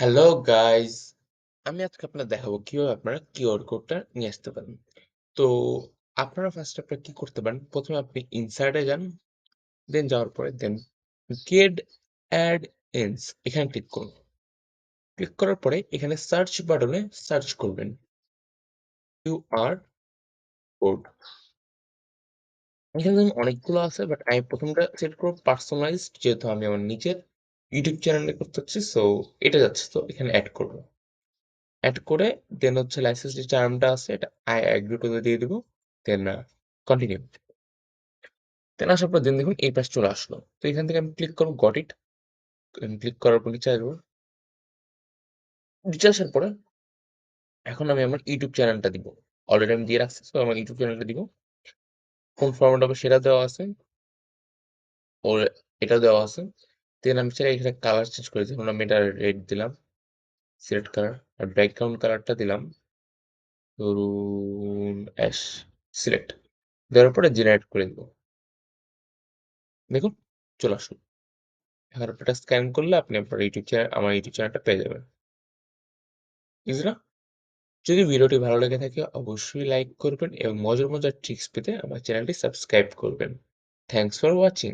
Hello guys, আমি আজকে আপনার দেখাবো কিভাবে আপনারা কিউআর কোডটা নিয়ে আসতে পারেন। তো আপনারা ফার্স্ট আপনারা কি করতে পারেন, প্রথমে আপনি ইনসার্টে যান, দেন যাওয়ার পরে দেন গেট অ্যাড এন্ডস এখানে ক্লিক করুন। ক্লিক করার পরে এখানে সার্চ বাটনে সার্চ করবেন কিউআর কোড। এখানে দেখুন অনেকগুলো আছে, বাট আমি প্রথমটা সিলেক্ট করবো পার্সোনালাইজড, যেহেতু আমি আমার নিজের ইউটিউব চ্যানেলে করতে হচ্ছে, সো এটা যাচ্ছে, তো এখানে অ্যাড করবো। অ্যাড করে দেন হচ্ছে লাইসেন্স যে টার্মটা আছে এটা আই এগ্রি টু দিয়ে দিব, দেন কন্টিনিউ। দেন আসার পর দেন দেখুন এই পাশ চলে আসলো। তো এখান থেকে আমি ক্লিক করবো গট ইট। ক্লিক করার পর নিচে আসবো। নিচে আসার পরে এখন আমি আমার ইউটিউব চ্যানেলটা দিব। অলরেডি আমি দিয়ে রাখছি, তো আমার ইউটিউব চ্যানেলটা দিব। কোন ফরম্যাট হবে সেটা দেওয়া আছে, ওর এটা দেওয়া আছে। দেন আমি চাই এখানে কালার চেঞ্জ করে দিলাম, আমি এটা রেড দিলাম, সিলেক্ট কালার, আর ব্যাকগ্রাউন্ড কালারটা দিলাম ধরুন অ্যাশ, সিলেক্ট। দেওয়ার পরে জেনারেট করে দিব। দেখুন চলে আসলো। এখন এটা স্ক্যান করলে আপনি আপনার ইউটিউব চ্যানেল, আমার ইউটিউব চ্যানেলটা পেয়ে যাবেন। ইজি না? যদি ভিডিওটি ভালো লেগে থাকে অবশ্যই লাইক করবেন এবং মজার মজার ট্রিক্স পেতে আমার চ্যানেলটি সাবস্ক্রাইব করবেন। Thanks for watching.